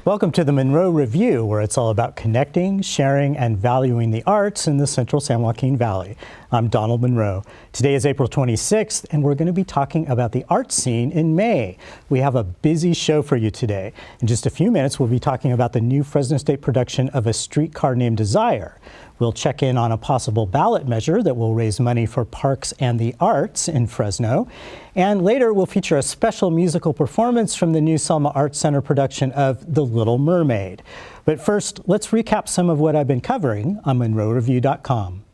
Welcome to the Munro Review, where it's all about connecting, sharing, and valuing the arts in the central San Joaquin Valley. I'm Donald Munro. Today is April 26th, and we're going to be talking about the art scene in May. We have a busy show for you today. In just a few minutes, we'll be talking about the new Fresno State production of A Streetcar Named Desire. We'll check in on a possible ballot measure that will raise money for parks and the arts in Fresno. And later, we'll feature a special musical performance from the new Selma Arts Center production of The Little Mermaid. But first, let's recap some of what I've been covering on MunroReview.com.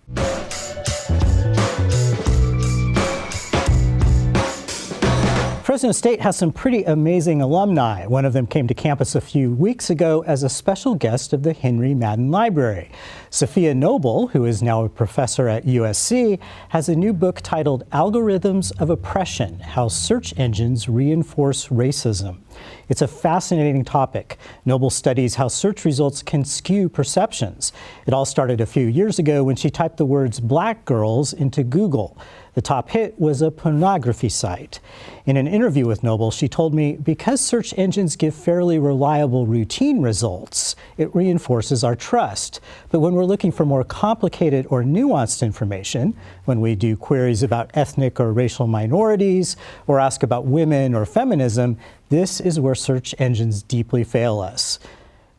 Fresno State has some pretty amazing alumni. One of them came to campus a few weeks ago as a special guest of the Henry Madden Library. Sophia Noble, who is now a professor at USC, has a new book titled Algorithms of Oppression: How Search Engines Reinforce Racism. It's a fascinating topic. Noble studies how search results can skew perceptions. It all started a few years ago when she typed the words "black girls" into Google. The top hit was a pornography site. In an interview with Noble, she told me, because search engines give fairly reliable routine results, it reinforces our trust. But when we're looking for more complicated or nuanced information, when we do queries about ethnic or racial minorities, or ask about women or feminism, this is where search engines deeply fail us.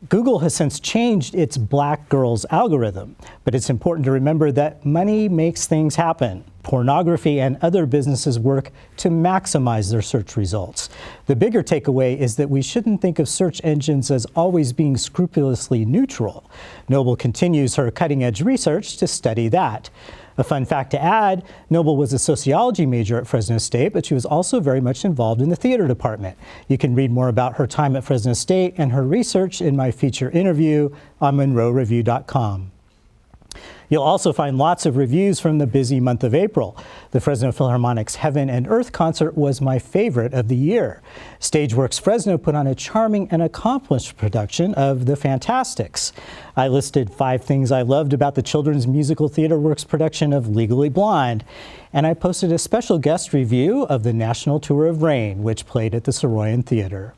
Google has since changed its Black Girls algorithm, but it's important to remember that money makes things happen. Pornography and other businesses work to maximize their search results. The bigger takeaway is that we shouldn't think of search engines as always being scrupulously neutral. Noble continues her cutting-edge research to study that. A fun fact to add, Noble was a sociology major at Fresno State, but she was also very much involved in the theater department. You can read more about her time at Fresno State and her research in my feature interview on MunroReview.com. You'll also find lots of reviews from the busy month of April. The Fresno Philharmonic's Heaven and Earth concert was my favorite of the year. Stageworks Fresno put on a charming and accomplished production of The Fantastics. I listed 5 things I loved about the Children's Musical Theater Works production of Legally Blonde. And I posted a special guest review of the National Tour of Rain, which played at the Soroyan Theater.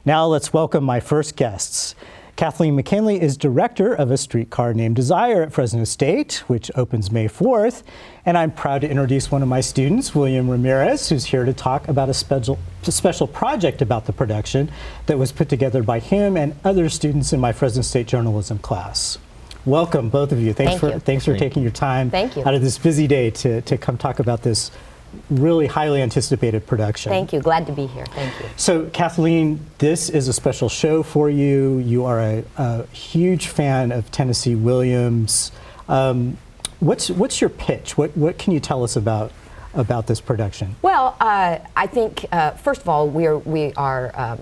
Now let's welcome my first guests. Kathleen McKinley is director of A Streetcar Named Desire at Fresno State, which opens May 4th. And I'm proud to introduce one of my students, William Ramirez, who's here to talk about a special project about the production that was put together by him and other students in my Fresno State journalism class. Welcome, both of you. Thanks for taking your time out of this busy day to come talk about this really highly anticipated production. Thank you. Glad to be here. Thank you. So, Kathleen, this is a special show for you. You are a huge fan of Tennessee Williams. What's your pitch? What can you tell us about this production? Well, I think first of all, we are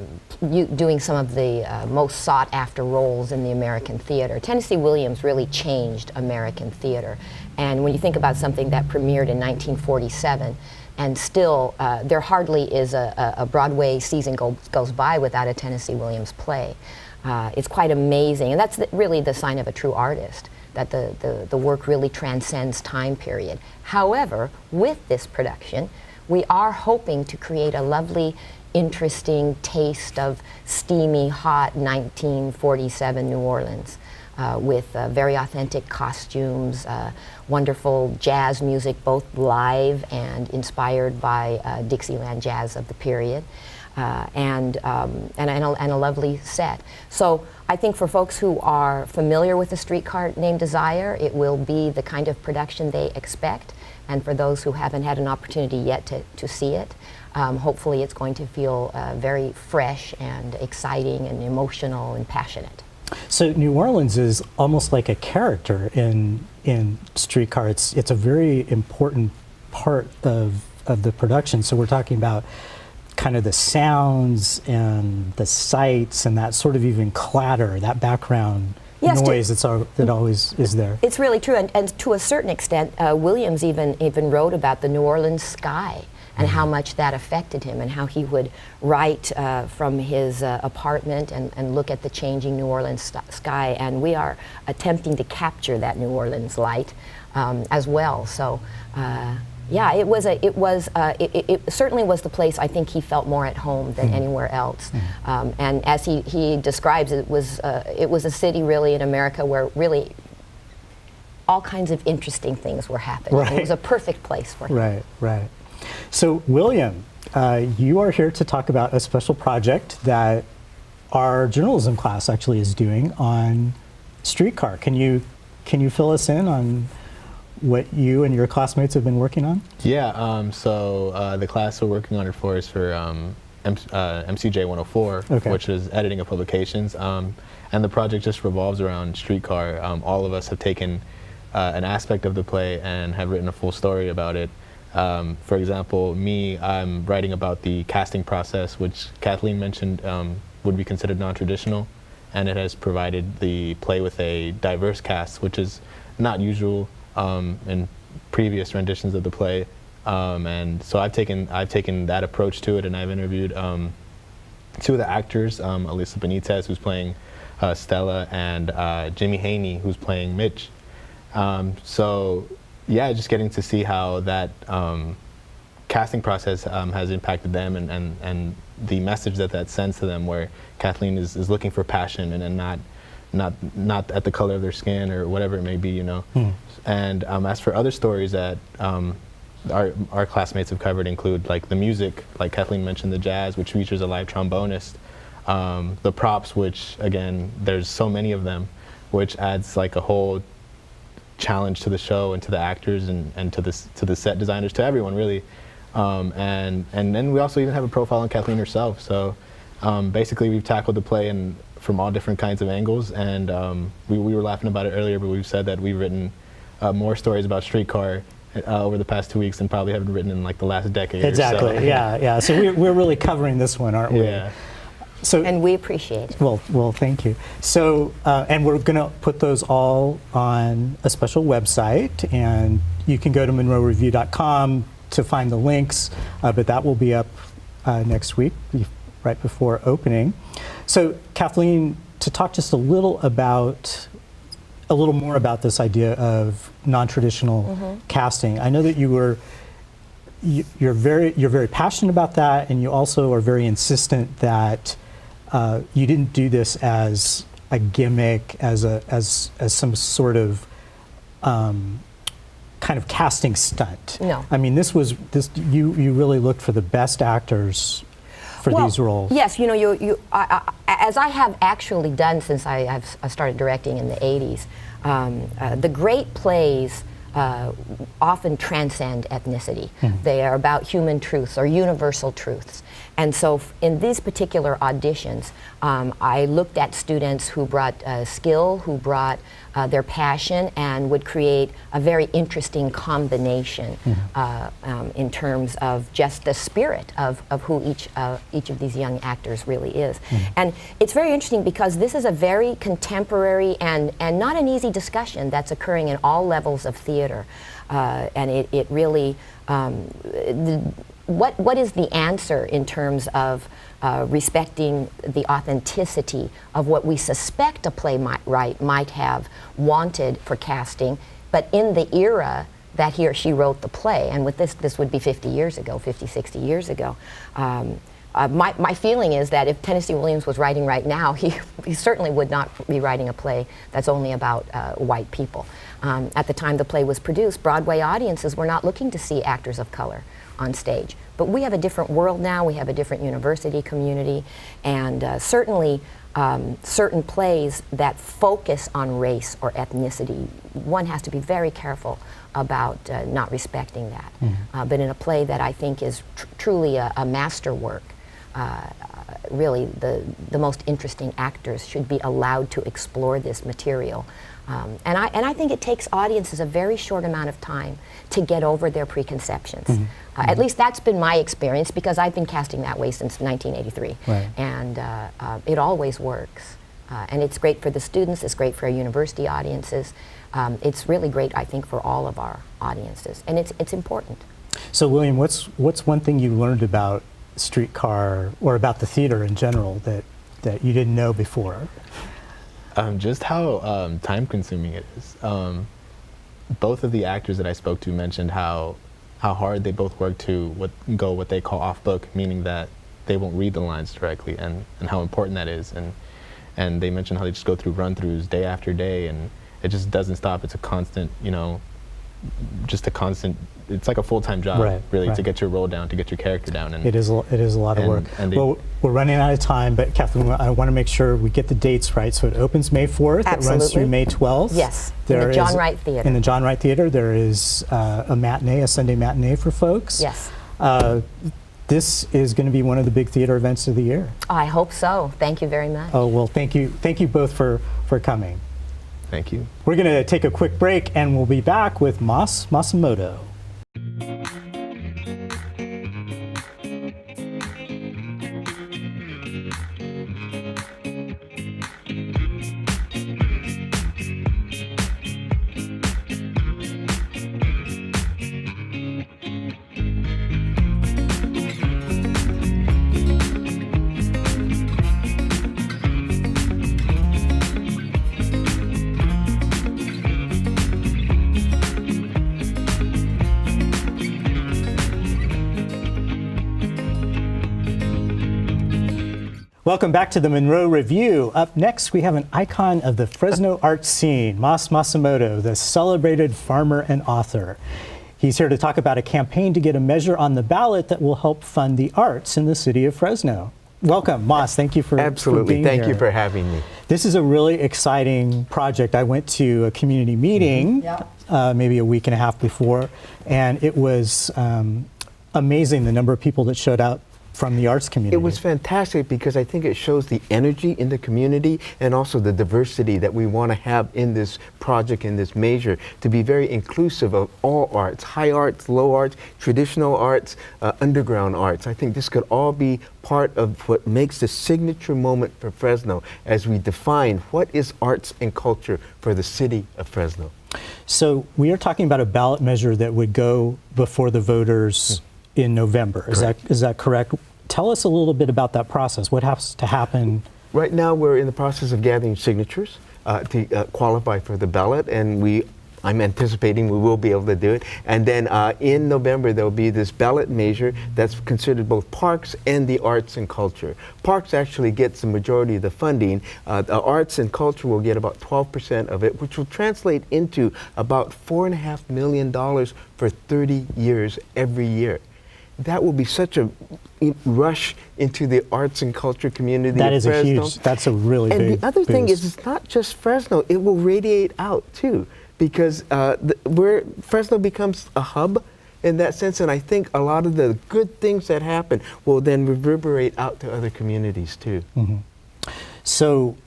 doing some of the most sought after roles in the American theater. Tennessee Williams really changed American theater. And when you think about something that premiered in 1947, and still there hardly is a Broadway season goes by without a Tennessee Williams play. It's quite amazing, and that's really the sign of a true artist, that the work really transcends time period. However, with this production, we are hoping to create a lovely, interesting taste of steamy, hot 1947 New Orleans. With very authentic costumes, wonderful jazz music, both live and inspired by Dixieland jazz of the period, and a lovely set. So I think for folks who are familiar with A Streetcar Named Desire, it will be the kind of production they expect. And for those who haven't had an opportunity yet to see it, hopefully it's going to feel very fresh and exciting and emotional and passionate. So New Orleans is almost like a character in Streetcar. It's a very important part of the production. So we're talking about kind of the sounds and the sights and that sort of even clatter, that background noise that always is there. It's really true, and to a certain extent, Williams even wrote about the New Orleans sky and how much that affected him, and how he would write from his apartment and look at the changing New Orleans sky. And we are attempting to capture that New Orleans light as well. So Yeah, it certainly was the place I think he felt more at home than anywhere else. And as he describes, it was a city really in America where really all kinds of interesting things were happening. Right. It was a perfect place for him. Right, right. So, William, you are here to talk about a special project that our journalism class actually is doing on streetcar. Can you fill us in on what you and your classmates have been working on? Yeah, so the class we're working on it for is for MCJ 104, Okay. which is editing of publications. And the project just revolves around streetcar. All of us have taken an aspect of the play and have written a full story about it. For example, I'm writing about the casting process, which Kathleen mentioned would be considered non-traditional, and it has provided the play with a diverse cast, which is not usual in previous renditions of the play. And so I've taken that approach to it, and I've interviewed two of the actors, Alyssa Benitez, who's playing Stella, and Jimmy Haney, who's playing Mitch. So yeah, just getting to see how that casting process has impacted them, and the message that sends to them, where Kathleen is looking for passion and not at the color of their skin or whatever it may be, you know. And as for other stories that our classmates have covered, include like the music, like Kathleen mentioned, the jazz, which features a live trombonist, the props, which again there's so many of them, which adds like a whole challenge to the show and to the actors and to the set designers, to everyone really. And then we also even have a profile on Kathleen herself. So basically we've tackled the play from all different kinds of angles, and we were laughing about it earlier, but we've said that we've written more stories about streetcar over the past 2 weeks than probably haven't written in like the last decade. Exactly. Or so. Yeah. So we're really covering this one, aren't we? Yeah. So, And we appreciate it. well, thank you. So, and we're going to put those all on a special website, and you can go to MunroReview.com to find the links, but that will be up next week, right before opening. So, Kathleen, to talk just a little more about this idea of non-traditional casting. I know that you're very passionate about that, and you also are very insistent that you didn't do this as a gimmick, as some sort of kind of casting stunt. No. I mean, you really looked for the best actors for these roles. Yes, you know, as I have actually done since I started directing in the 80s, the great plays often transcend ethnicity. They are about human truths or universal truths. And so in these particular auditions, I looked at students who brought skill, who brought their passion, and would create a very interesting combination in terms of just the spirit of who each of these young actors really is. And it's very interesting because this is a very contemporary and not an easy discussion that's occurring in all levels of theater. And it really, what is the answer in terms of respecting the authenticity of what we suspect a play might have wanted for casting, but in the era that he or she wrote the play, and with this would be 50 years ago, 50, 60 years ago. My feeling is that if Tennessee Williams was writing right now, he certainly would not be writing a play that's only about white people. At the time the play was produced, Broadway audiences were not looking to see actors of color on stage. But we have a different world now, we have a different university community, and certainly certain plays that focus on race or ethnicity, one has to be very careful about not respecting that. But in a play that I think is truly a masterwork, really the most interesting actors should be allowed to explore this material. And I think it takes audiences a very short amount of time to get over their preconceptions. At least that's been my experience, because I've been casting that way since 1983. Right. And it always works. And it's great for the students, it's great for our university audiences. It's really great, I think, for all of our audiences. And it's important. So, William, what's one thing you learned about streetcar, or about the theater in general, that you didn't know before? Just how time-consuming it is. Both of the actors that I spoke to mentioned how how hard they both work to go what they call off book, meaning that they won't read the lines directly, and how important that is. And they mentioned how they just go through run-throughs day after day, and it just doesn't stop. It's a constant, it's like a full-time job, really, to get your role down, to get your character down. And it is a lot of work. Well, we're running out of time, but Kathleen, I want to make sure we get the dates right. So it opens May 4th. Absolutely. It runs through May 12th. Yes, in the John Wright Theater. In the John Wright Theater, there is a Sunday matinee for folks. Yes. This is going to be one of the big theater events of the year. I hope so. Thank you very much. Oh, well, thank you both for coming. Thank you. We're going to take a quick break, and we'll be back with Masumoto. Welcome back to the Munro Review. Up next, we have an icon of the Fresno art scene, Masumoto, the celebrated farmer and author. He's here to talk about a campaign to get a measure on the ballot that will help fund the arts in the city of Fresno. Welcome, Mas. Thank you for Absolutely. being Thank here. you for having me. This is a really exciting project. I went to a community meeting maybe a week and a half before, and it was amazing the number of people that showed up from the arts community. It was fantastic because I think it shows the energy in the community and also the diversity that we want to have in this project, in this measure, to be very inclusive of all arts, high arts, low arts, traditional arts, underground arts. I think this could all be part of what makes the signature moment for Fresno as we define what is arts and culture for the city of Fresno. So we are talking about a ballot measure that would go before the voters in November. Is that correct? Tell us a little bit about that process. What has to happen? Right now, we're in the process of gathering signatures to qualify for the ballot, and I'm anticipating we will be able to do it. And then in November, there'll be this ballot measure that's considered both parks and the arts and culture. Parks actually gets the majority of the funding. The arts and culture will get about 12% of it, which will translate into about $4.5 million for 30 years every year. That will be such a rush into the arts and culture community. That is Fresno. that's a really big And the other thing boost. is, it's not just Fresno, it will radiate out too, because Fresno becomes a hub in that sense, and I think a lot of the good things that happen will then reverberate out to other communities too. Mm-hmm. So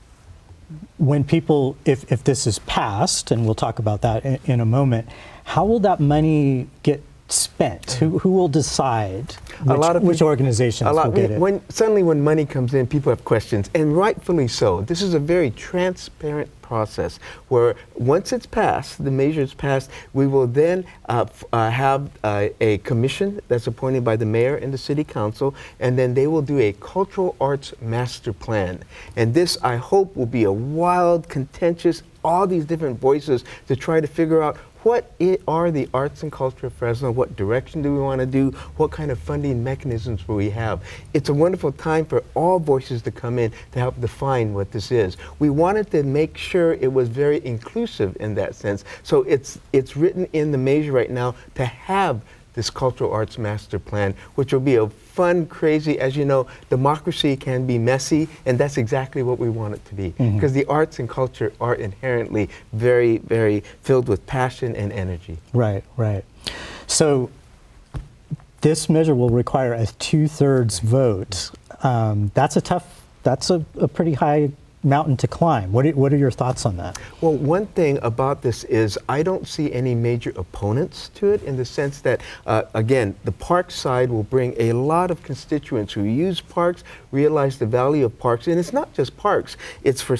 when people, if this is passed, and we'll talk about that in a moment, how will that money get spent? Who will decide which organizations will get it? Suddenly when money comes in, people have questions, and rightfully so. This is a very transparent process where once it's passed, the measure is passed, we will then have a commission that's appointed by the mayor and the city council, and then they will do a cultural arts master plan. And this, I hope, will be a wild, contentious, all these different voices to try to figure out what are the arts and culture of Fresno? What direction do we want to do? What kind of funding mechanisms will we have? It's a wonderful time for all voices to come in to help define what this is. We wanted to make sure it was very inclusive in that sense. So it's written in the measure right now to have this cultural arts master plan, which will be a fun, crazy, as you know, democracy can be messy, and that's exactly what we want it to be. Because the arts and culture are inherently very, very filled with passion and energy. Right. So this measure will require a 2/3 vote. That's a pretty high mountain to climb. What are your thoughts on that? Well, one thing about this is I don't see any major opponents to it, in the sense that, again, the park side will bring a lot of constituents who use parks, realize the value of parks. And it's not just parks. It's for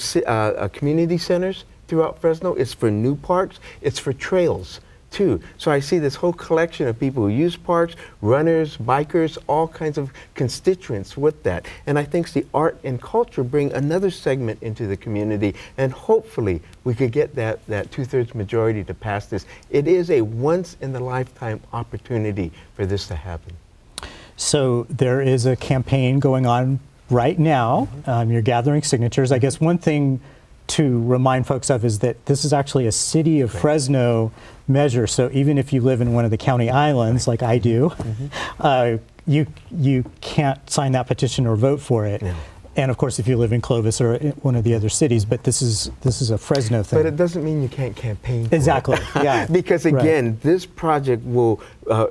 community centers throughout Fresno. It's for new parks. It's for trails too. So I see this whole collection of people who use parks, runners, bikers, all kinds of constituents with that. And I think the art and culture bring another segment into the community, and hopefully we could get that 2/3 majority to pass this. It is a once-in-a-lifetime opportunity for this to happen. So there is a campaign going on right now. You're gathering signatures. I guess one thing to remind folks of is that this is actually a City of Fresno measure. So even if you live in one of the county islands, like I do, you can't sign that petition or vote for it. No. And of course, if you live in Clovis or one of the other cities, but this is a Fresno thing. But it doesn't mean you can't campaign for Exactly. it. Yeah. Because again, this project will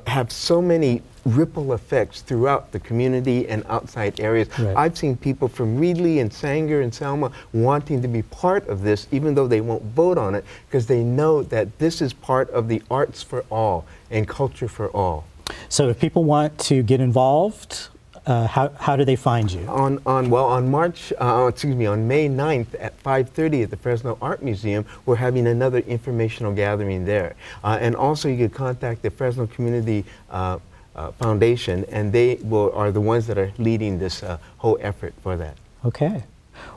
have so many ripple effects throughout the community and outside areas. Right. I've seen people from Reedley and Sanger and Selma wanting to be part of this, even though they won't vote on it, because they know that this is part of the arts for all and culture for all. So if people want to get involved, how do they find you? On May 9th at 5:30 at the Fresno Art Museum, we're having another informational gathering there. And also you could contact the Fresno Community Foundation, and they are the ones that are leading this whole effort for that. Okay.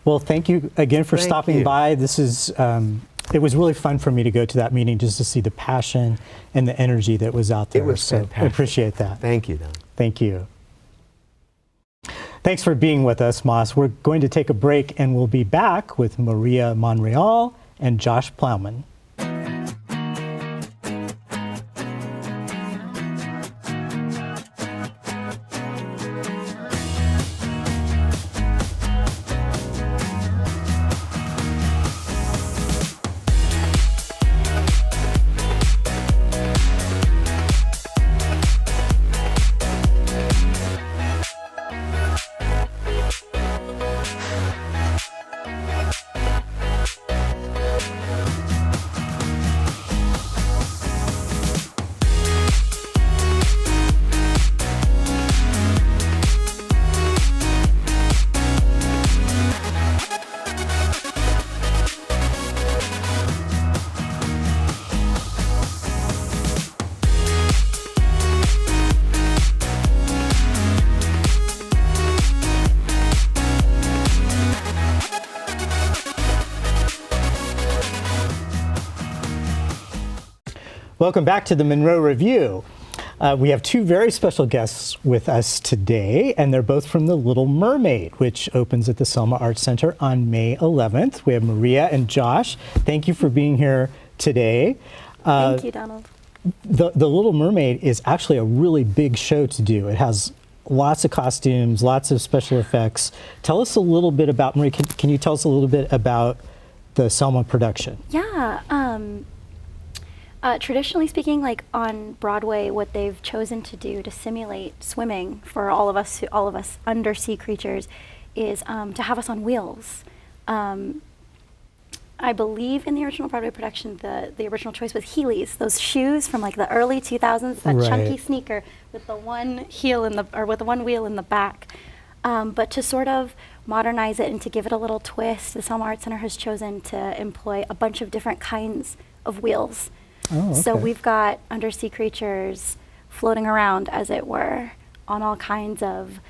Well, thank you again for stopping by. This is, it was really fun for me to go to that meeting just to see the passion and the energy that was out there. It was fantastic. I appreciate that. Thank you, Don. Thank you. Thanks for being with us, Moss. We're going to take a break and we'll be back with Maria Monreal and Josh Plowman. Welcome back to the Munro Review. We have two very special guests with us today, and they're both from the Little Mermaid, which opens at the Selma Arts Center on May 11th. We have Maria and Josh. Thank you for being here today. Thank you, Donald. The Little Mermaid is actually a really big show to do. It has lots of costumes, lots of special effects. Tell us a little bit about, Maria, can you tell us a little bit about the Selma production? Yeah. Traditionally speaking, like on Broadway, what they've chosen to do to simulate swimming for all of us undersea creatures is to have us on wheels. I believe in the original Broadway production, the original choice was Heelys, those shoes from like the early 2000s, that chunky sneaker with the one heel with the one wheel in the back. But to sort of modernize it and to give it a little twist, the Selma Arts Center has chosen to employ a bunch of different kinds of wheels. Oh, okay. So we've got undersea creatures floating around, as it were, on all kinds of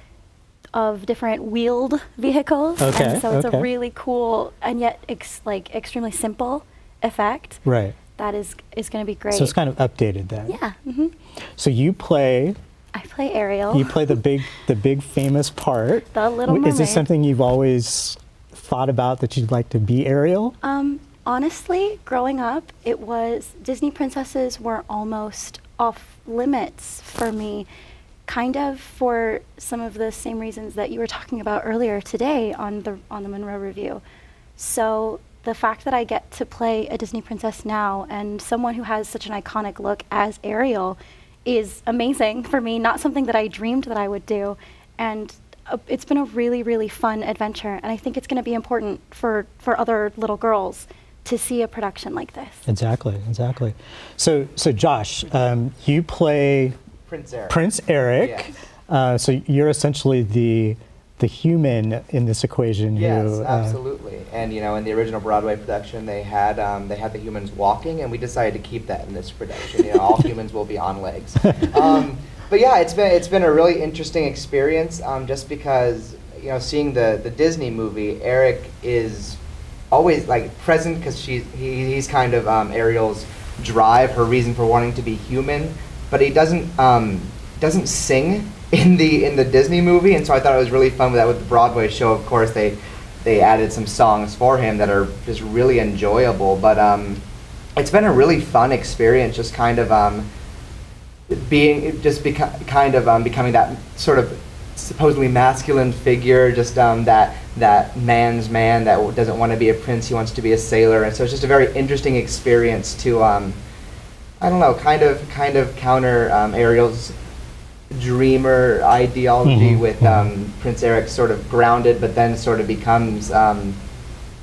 different wheeled vehicles. Okay, and so it's okay. a really cool and yet extremely simple effect. Right. That is going to be great. So it's kind of updated then. Yeah. Mm-hmm. So you play. I play Ariel. You play the big famous part. The Little Mermaid. Is this something you've always thought about, that you'd like to be Ariel? Honestly, growing up, Disney princesses were almost off limits for me, kind of for some of the same reasons that you were talking about earlier today on the Munro Review. So the fact that I get to play a Disney princess now and someone who has such an iconic look as Ariel is amazing for me, not something that I dreamed that I would do. And it's been a really, really fun adventure, and I think it's going to be important for other little girls to see a production like this. Exactly. So Josh, you play Prince Eric. Prince Eric. Yes. So you're essentially the the human in this equation. Yes, who, absolutely. And in the original Broadway production, they had the humans walking, and we decided to keep that in this production. All humans will be on legs. But yeah, it's been a really interesting experience. Just because seeing the Disney movie, Eric is always present because he's kind of Ariel's drive, her reason for wanting to be human, but he doesn't sing in the Disney movie, and so I thought it was really fun with that. With the Broadway show, of course, they added some songs for him that are just really enjoyable. But it's been a really fun experience, just kind of becoming that sort of supposedly masculine figure, just that man's man that doesn't want to be a prince, he wants to be a sailor, and so it's just a very interesting experience to kind of counter Ariel's dreamer ideology with Prince Eric sort of grounded, but then sort of becomes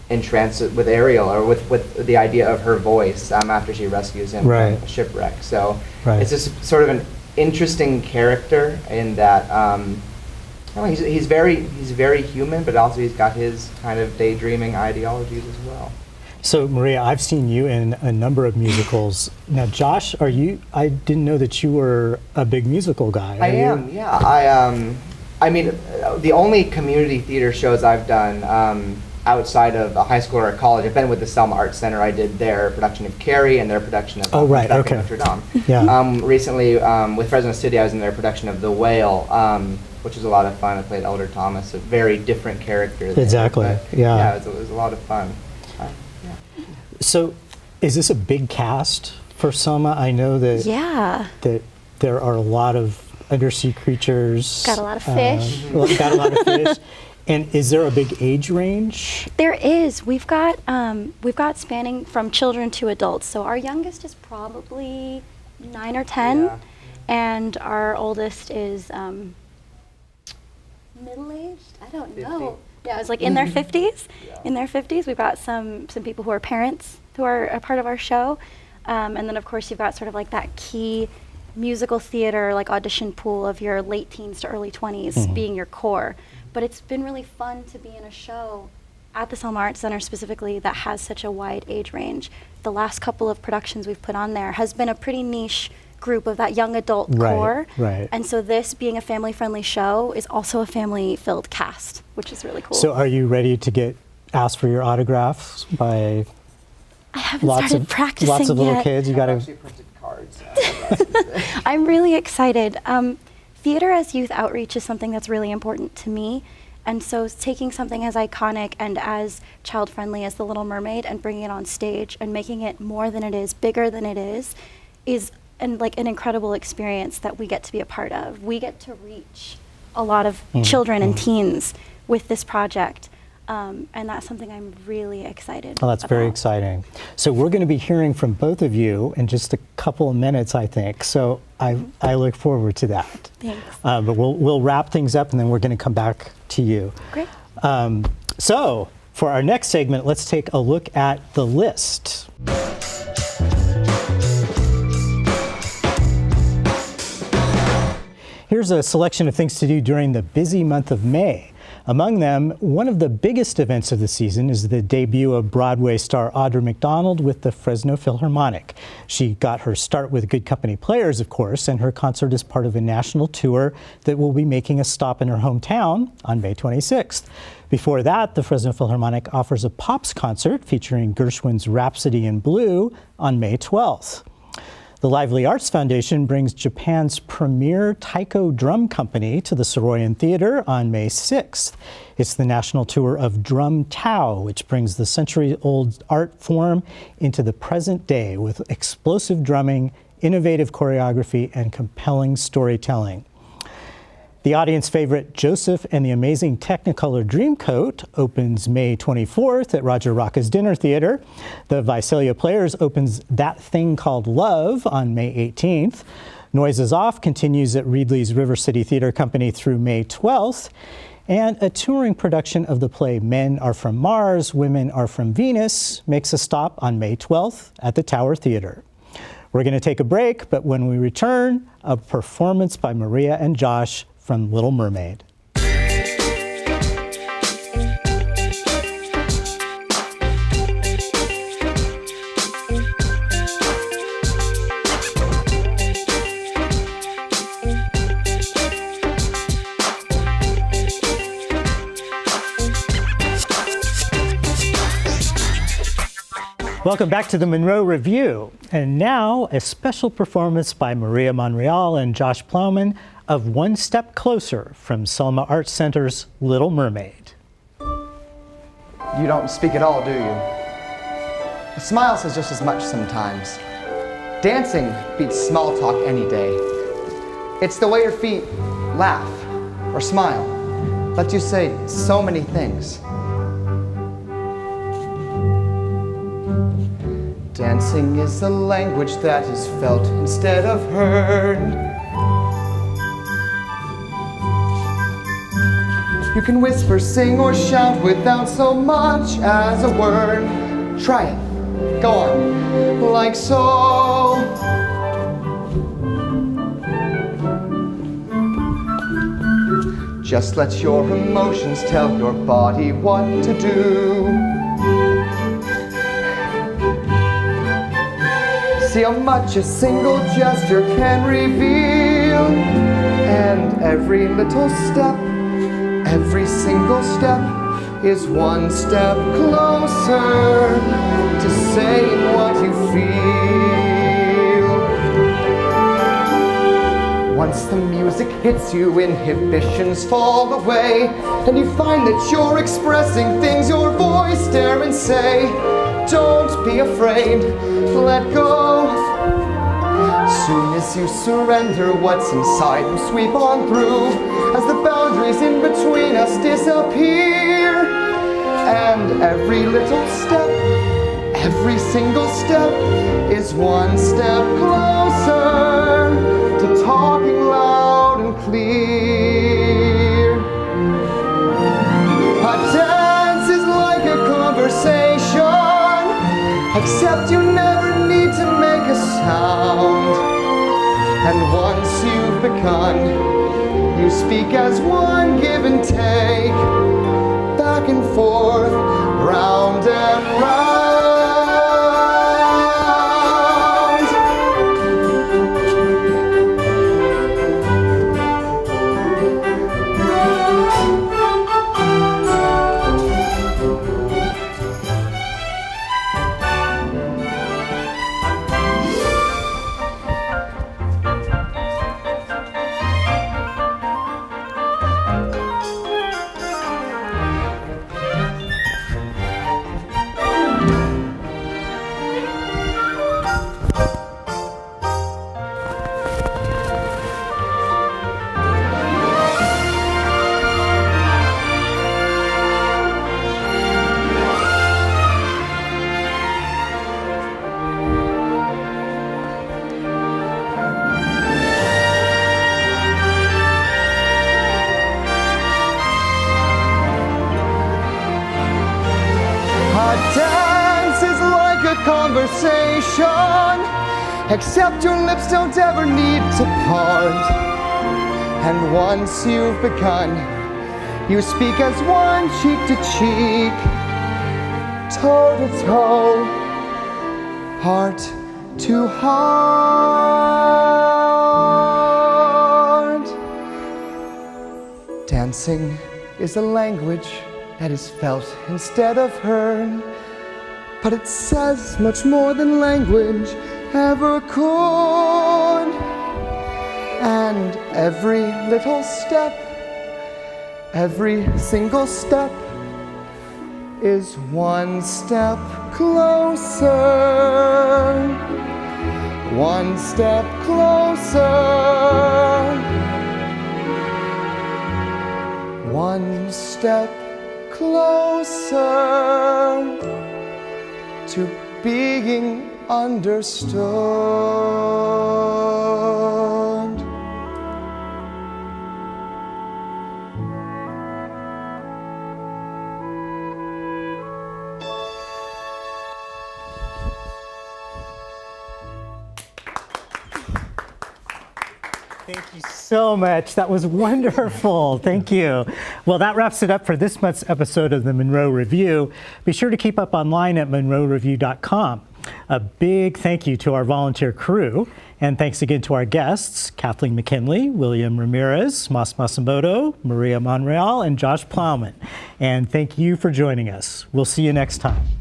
entranced with Ariel, or with the idea of her voice after she rescues him from a shipwreck. So it's just sort of an interesting character in that he's very human, but also he's got his kind of daydreaming ideologies as well. So Maria, I've seen you in a number of musicals. Now, Josh, I didn't know that you were a big musical guy. I am, yeah. I mean, the only community theater shows I've done outside of a high school or a college, I've been with the Selma Arts Center. I did their production of Carrie and their production of Notre Dame. Yeah. Recently, with Fresno City, I was in their production of The Whale, which was a lot of fun. I played Elder Thomas, a very different character there. Exactly, yeah. It was a lot of fun. So, is this a big cast for Selma? I know that that there are a lot of undersea creatures. Got a lot of fish. Got a lot of fish. And is there a big age range? There is. We've got spanning from children to adults. So our youngest is probably 9 or 10, and our oldest is middle-aged. I don't know. Yeah, it's like in their 50s. In their 50s, we've got some people who are parents who are a part of our show, and then of course you've got sort of like that key musical theater audition pool of your late teens to early 20s being your core. But it's been really fun to be in a show at the Selma Arts Center specifically that has such a wide age range. The last couple of productions we've put on there has been a pretty niche group of that young adult core. Right. And so this being a family-friendly show is also a family-filled cast, which is really cool. So are you ready to get asked for your autographs by I haven't started practicing yet. Lots of little kids? You got to printed cards. I'm really excited. Theater as youth outreach is something that's really important to me. And so taking something as iconic and as child-friendly as The Little Mermaid and bringing it on stage and making it more than it is, bigger than it is an incredible experience that we get to be a part of. We get to reach a lot of children and teens with this project. And that's something I'm really excited about. Well, that's very exciting. So we're going to be hearing from both of you in just a couple of minutes, I think. So I look forward to that. Thanks. But we'll wrap things up, and then we're going to come back to you. Great. So for our next segment, let's take a look at the list. Here's a selection of things to do during the busy month of May. Among them, one of the biggest events of the season is the debut of Broadway star Audra McDonald with the Fresno Philharmonic. She got her start with Good Company Players, of course, and her concert is part of a national tour that will be making a stop in her hometown on May 26th. Before that, the Fresno Philharmonic offers a Pops concert featuring Gershwin's Rhapsody in Blue on May 12th. The Lively Arts Foundation brings Japan's premier taiko drum company to the Soroyan Theater on May 6th. It's the national tour of Drum Tao, which brings the century-old art form into the present day with explosive drumming, innovative choreography, and compelling storytelling. The audience favorite Joseph and the Amazing Technicolor Dreamcoat opens May 24th at Roger Rocca's Dinner Theater. The Visalia Players opens That Thing Called Love on May 18th. Noises Off continues at Reedley's River City Theater Company through May 12th. And a touring production of the play Men Are From Mars, Women Are From Venus makes a stop on May 12th at the Tower Theater. We're going to take a break, but when we return, a performance by Maria and Josh from Little Mermaid. Welcome back to the Monroe Review. And now a special performance by Maria Monreal and Josh Plowman of One Step Closer from Selma Arts Center's Little Mermaid. You don't speak at all, do you? A smile says just as much sometimes. Dancing beats small talk any day. It's the way your feet laugh or smile lets you say so many things. Dancing is a language that is felt instead of heard. You can whisper, sing, or shout without so much as a word. Try it. Go on. Like so. Just let your emotions tell your body what to do. See how much a single gesture can reveal. And every little step, every single step is one step closer to saying what you feel. Once the music hits you, inhibitions fall away, and you find that you're expressing things your voice dare and say. Don't be afraid, let go. Soon as you surrender, what's inside will sweep on through, as the boundaries in between us disappear. And every little step, every single step is one step closer to talking loud and clear. A dance is like a conversation, except you never need to make a sound. And once you've begun, you speak as one, give and take, back and forth, round and round. Conversation, except your lips don't ever need to part. And once you've begun, you speak as one, cheek to cheek, toe to toe, heart to heart. Dancing is a language that is felt instead of heard. But it says much more than language ever could. And every little step, every single step is one step closer. One step closer. One step closer to being understood. Thank you so much. That was wonderful. Thank you. Well, that wraps it up for this month's episode of the Monroe Review. Be sure to keep up online at monroereview.com. A big thank you to our volunteer crew, and thanks again to our guests, Kathleen McKinley, William Ramirez, Masumoto, Maria Monreal, and Josh Plowman. And thank you for joining us. We'll see you next time.